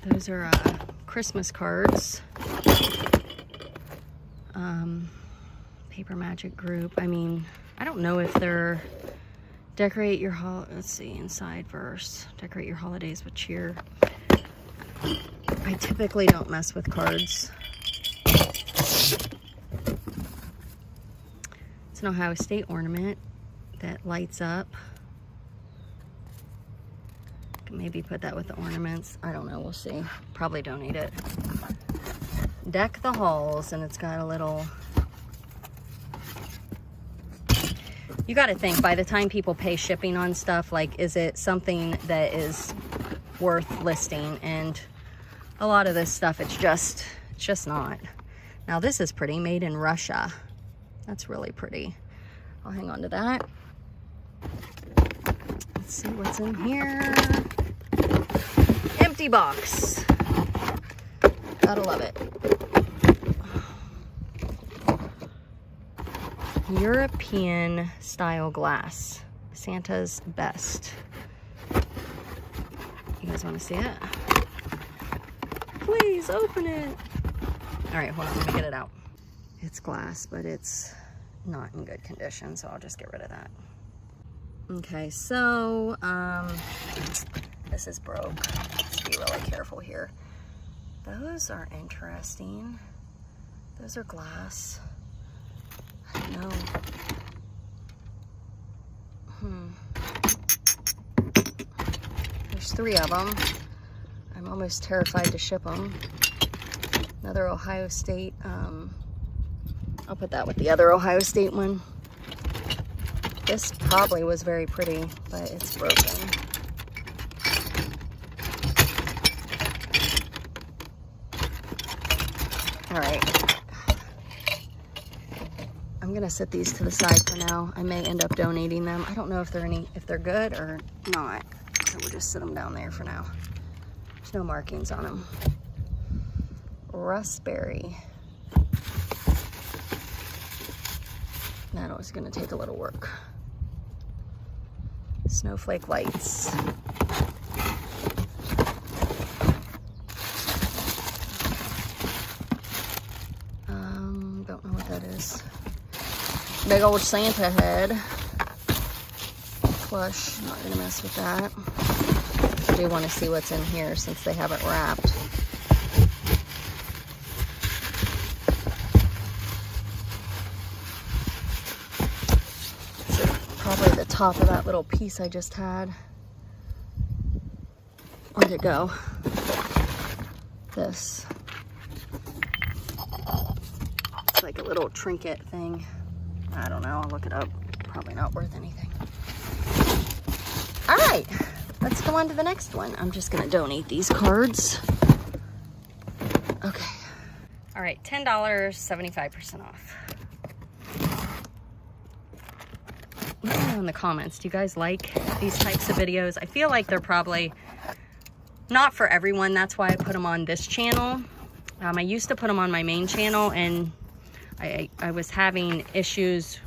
Those are Christmas cards. Paper Magic Group. I mean, I don't know if they're decorate your let's see, inside verse. Decorate your holidays with cheer. I typically don't mess with cards. It's an Ohio State ornament that lights up. Maybe put that with the ornaments. I don't know, we'll see. Probably donate it. Deck the halls, and it's got a little... You got to think, by the time people pay shipping on stuff, like, is it something that is worth listing? And a lot of this stuff, it's just not. Now this is pretty, made in Russia. That's really pretty. I'll hang on to that. Let's see what's in here. Empty box. Gotta love it. European style glass. Santa's best. You guys want to see it? Please open it. All right, hold on, let me get it out. It's glass, but it's not in good condition, so I'll just get rid of that. Okay, so this is broke. Let's be really careful here. Those are interesting. Those are glass. I don't know. There's 3 of them. I'm almost terrified to ship them. Another Ohio State. I'll put that with the other Ohio State one. This probably was very pretty, but it's broken. All right. I'm gonna set these to the side for now. I may end up donating them. I don't know if they're good or not. So we'll just sit them down there for now. There's no markings on them. Raspberry. That was gonna take a little work. Snowflake lights. Don't know what that is. Big old Santa head. Plush, I'm not gonna mess with that. I do want to see what's in here since they haven't wrapped. So probably the top of that little piece I just had. Where'd it go? This. It's like a little trinket thing. I don't know, I'll look it up. Probably not worth anything. All right, let's go on to the next one. I'm just gonna donate these cards. Okay. All right, $10, 75% off. Let me know in the comments, do you guys like these types of videos? I feel like they're probably not for everyone. That's why I put them on this channel. I used to put them on my main channel, and I was having issues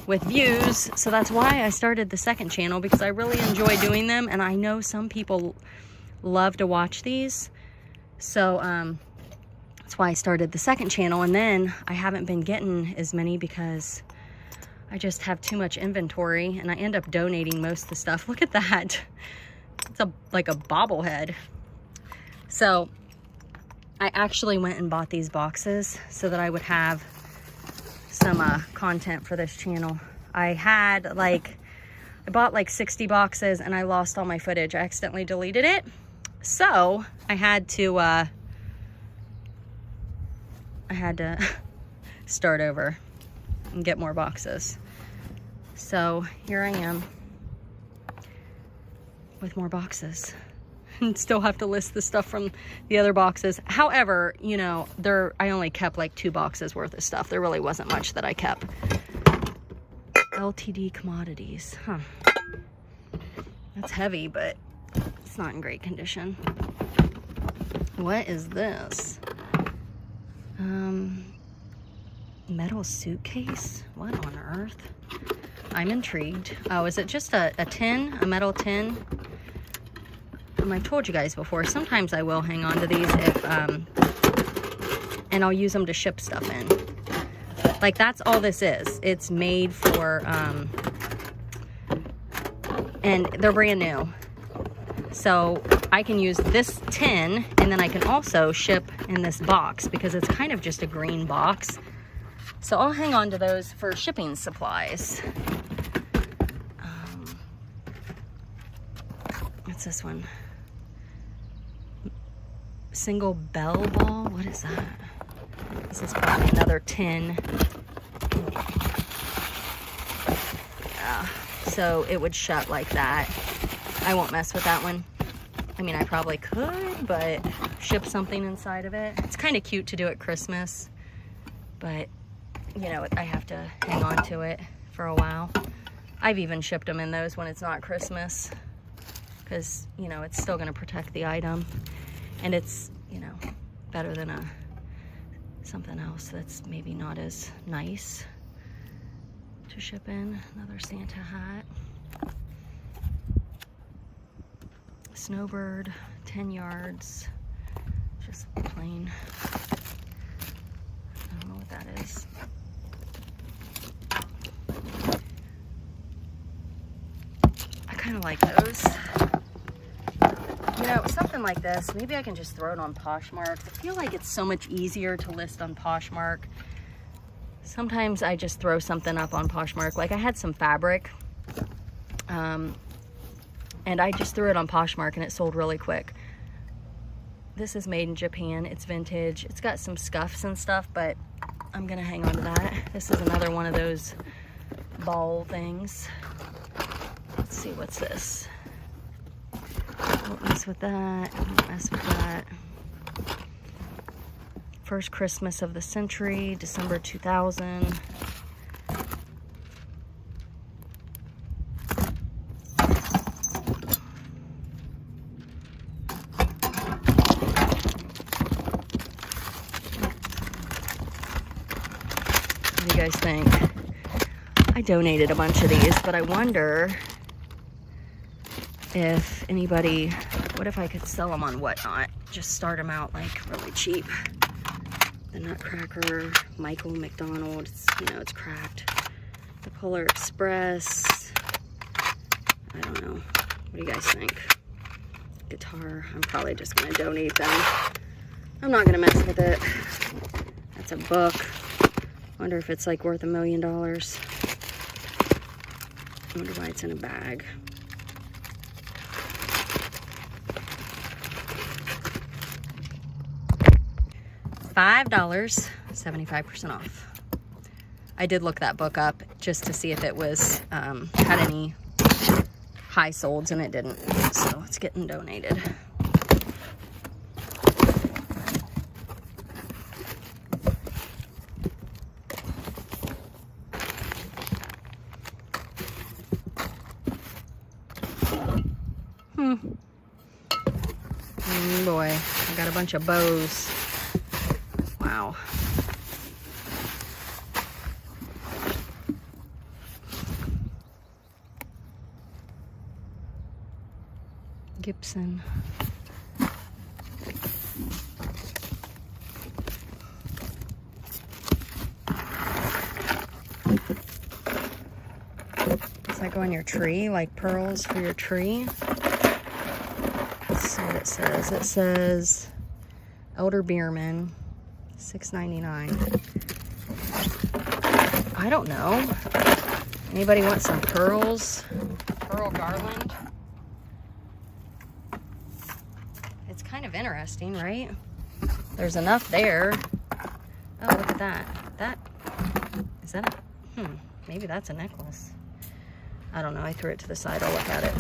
with views, so that's why I started the second channel, because I really enjoy doing them, and I know some people love to watch these. So that's why I started the second channel, and then I haven't been getting as many because I just have too much inventory, and I end up donating most of the stuff. Look at that. It's like a bobblehead. So I actually went and bought these boxes so that I would have some content for this channel. I bought like 60 boxes and I lost all my footage. I accidentally deleted it. So I had to start over and get more boxes. So here I am with more boxes. And still have to list the stuff from the other boxes. However, you know, I only kept like 2 boxes worth of stuff. There really wasn't much that I kept. LTD commodities, huh? That's heavy, but it's not in great condition. What is this? Metal suitcase? What on earth? I'm intrigued. Oh, is it just a tin? A metal tin? I've told you guys before, sometimes I will hang on to these if, and I'll use them to ship stuff in. Like, that's all this is. It's made for, and they're brand new. So I can use this tin, and then I can also ship in this box because it's kind of just a green box. So I'll hang on to those for shipping supplies. What's this one? Single bell ball? What is that? This is probably another tin. Yeah, so it would shut like that. I won't mess with that one. I mean, I probably could, but ship something inside of it. It's kind of cute to do at Christmas, but you know, I have to hang on to it for a while. I've even shipped them in those when it's not Christmas because, you know, it's still going to protect the item, and it's, you know, better than something else that's maybe not as nice to ship in. Another Santa hat. Snowbird, 10 yards, just plain. I don't know what that is. I kind of like those. You know, something like this, maybe I can just throw it on Poshmark. I feel like it's so much easier to list on Poshmark. Sometimes I just throw something up on Poshmark. Like I had some fabric, and I just threw it on Poshmark and it sold really quick. This is made in Japan. It's vintage. It's got some scuffs and stuff, but I'm gonna hang on to that. This is another one of those ball things. Let's see, what's this? Don't mess with that. Don't mess with that. First Christmas of the century, December 2000. What do you guys think? I donated a bunch of these, but I wonder if anybody, what if I could sell them on Whatnot? Just start them out like really cheap. The Nutcracker, Michael McDonald, it's, you know, it's cracked. The Polar Express, I don't know. What do you guys think? Guitar, I'm probably just gonna donate them. I'm not gonna mess with it. That's a book. Wonder if it's like worth $1 million. I wonder why it's in a bag. $5, 75% off. I did look that book up just to see if it was had any high solds, and it didn't. So it's getting donated. Boy, I got a bunch of bows. Wow. Gibson. Does that go on your tree, like pearls for your tree? Let's see what it says. It says Elder Bierman, $6.99. I don't know. Anybody want some pearls? Pearl garland? It's kind of interesting, right? There's enough there. Oh, look at that. That, is that a, maybe that's a necklace. I don't know. I threw it to the side. I'll look at it.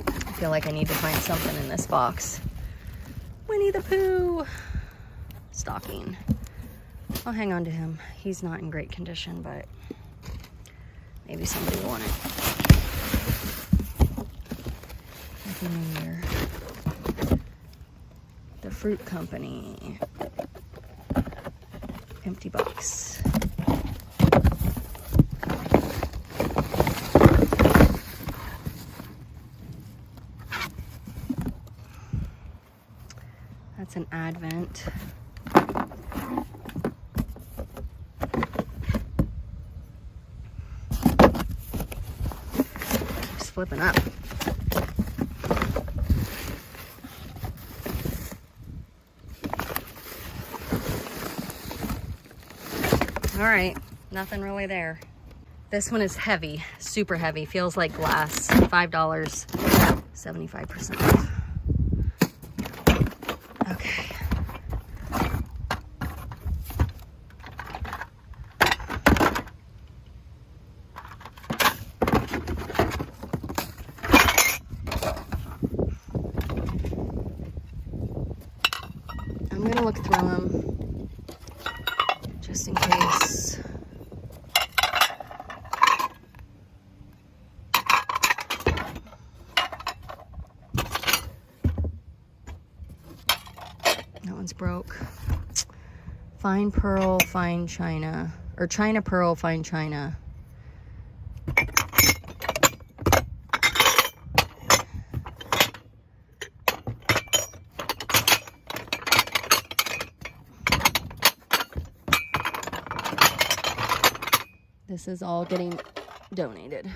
I feel like I need to find something in this box. Winnie the Pooh stocking. I'll hang on to him. He's not in great condition, but maybe somebody will want it. Nothing in here. The Fruit Company. Empty box. That's an Advent. Keeps flipping up. All right, nothing really there. This one is heavy, super heavy, feels like glass. $5, 75% off. Okay. I'm gonna look through them just in case. That one's broke. Fine pearl, fine china, or china pearl, fine china. This is all getting donated.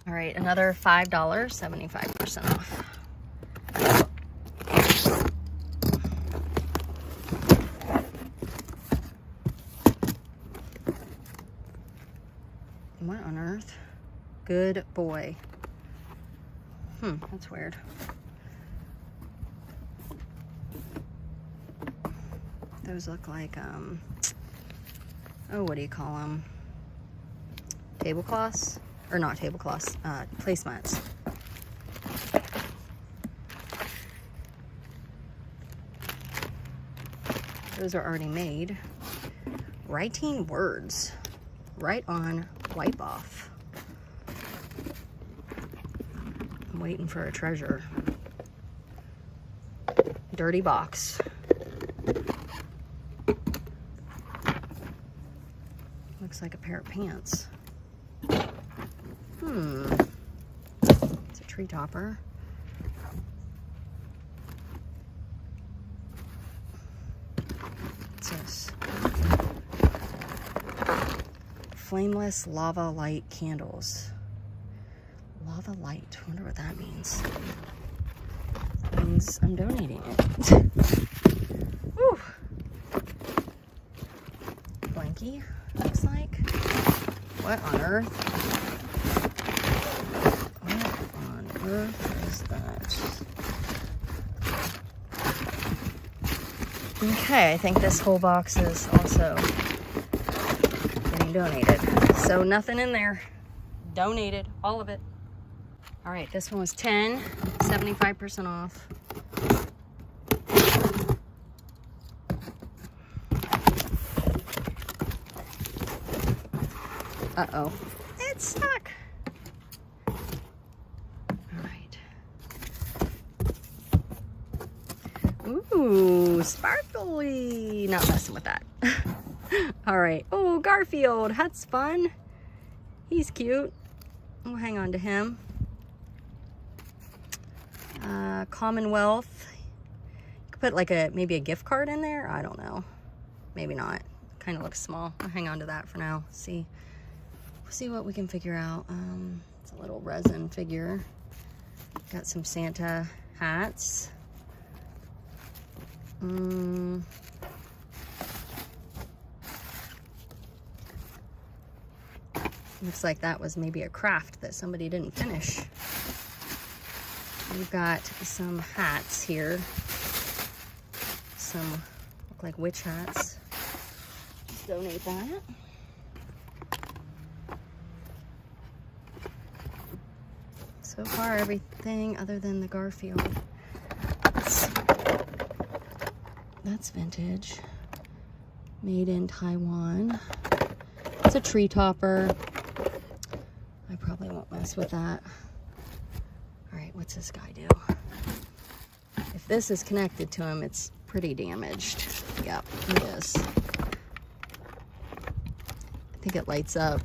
All right, another $5, 75% off. What on earth? Good boy. That's weird. Those look like, oh, what do you call them? Tablecloths? Or not tablecloths, placemats. Those are already made. Writing words. Write on, wipe off. I'm waiting for a treasure. Dirty box. Looks like a pair of pants. It's a tree topper. What's this? Flameless lava light candles. Lava light. I wonder what that means. That means I'm donating it. Woo! Blankie, looks like. What on earth? Earth is that? Okay, I think this whole box is also getting donated. So nothing in there. Donated, all of it. All right, this one was 10, 75% off. Uh-oh, it's stuck. Ooh, sparkly. Not messing with that. All right. Oh, Garfield. That's fun. He's cute. We'll hang on to him. Commonwealth. You could put like maybe a gift card in there. I don't know. Maybe not. Kind of looks small. I'll hang on to that for now. See what we can figure out. It's a little resin figure. Got some Santa hats. Looks like that was maybe a craft that somebody didn't finish. We've got some hats here. Some look like witch hats. Let's donate that. So far, everything other than the Garfield. That's vintage. Made in Taiwan. It's a tree topper. I probably won't mess with that. All right, what's this guy do? If this is connected to him, it's pretty damaged. Yep, it is. I think it lights up.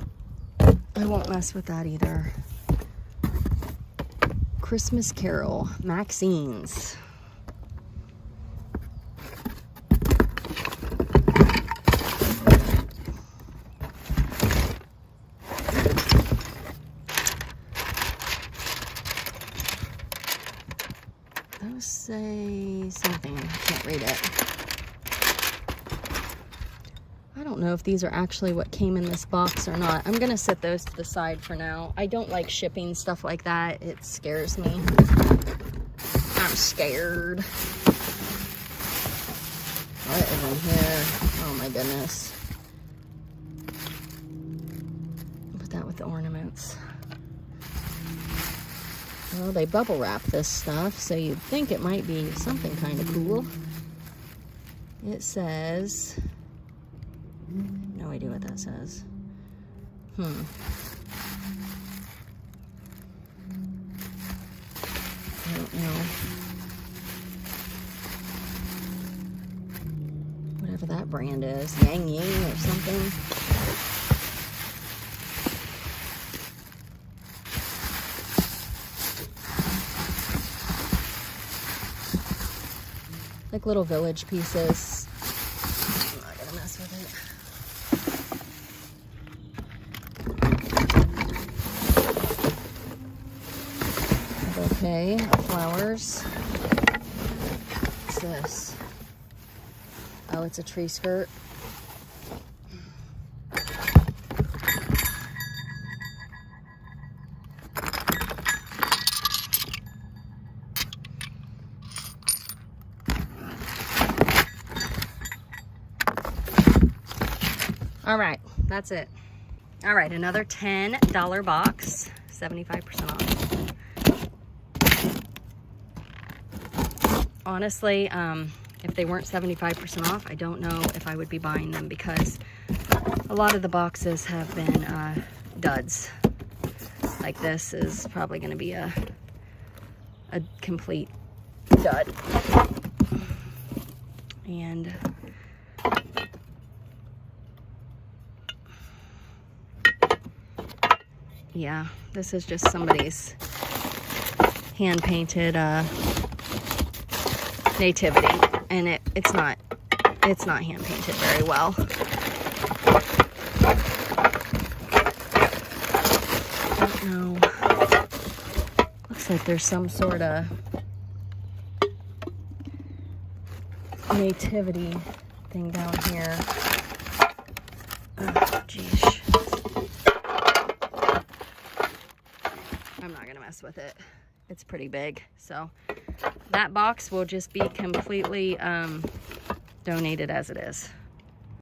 I won't mess with that either. Christmas Carol, Maxine's. Those say something, I can't read it. I don't know if these are actually what came in this box or not. I'm gonna set those to the side for now. I don't like shipping stuff like that. It scares me. I'm scared. What is in here? Oh my goodness. Put that with the ornaments. Well, they bubble wrap this stuff, so you'd think it might be something kind of cool. It says... no idea what that says. I don't know. Whatever that brand is. Yang Ying or something. Like little village pieces. I'm not gonna mess with it. Okay, flowers. What's this? Oh, it's a tree skirt. All right, that's it. All right, another $10 box, 75% off. Honestly, if they weren't 75% off, I don't know if I would be buying them because a lot of the boxes have been duds. Like this is probably gonna be a complete dud. And yeah, this is just somebody's hand-painted nativity, and it's not hand-painted very well. I don't know. Looks like there's some sort of nativity thing down here. Oh, geez. I'm not gonna mess with it. It's pretty big, so that box will just be completely donated as it is.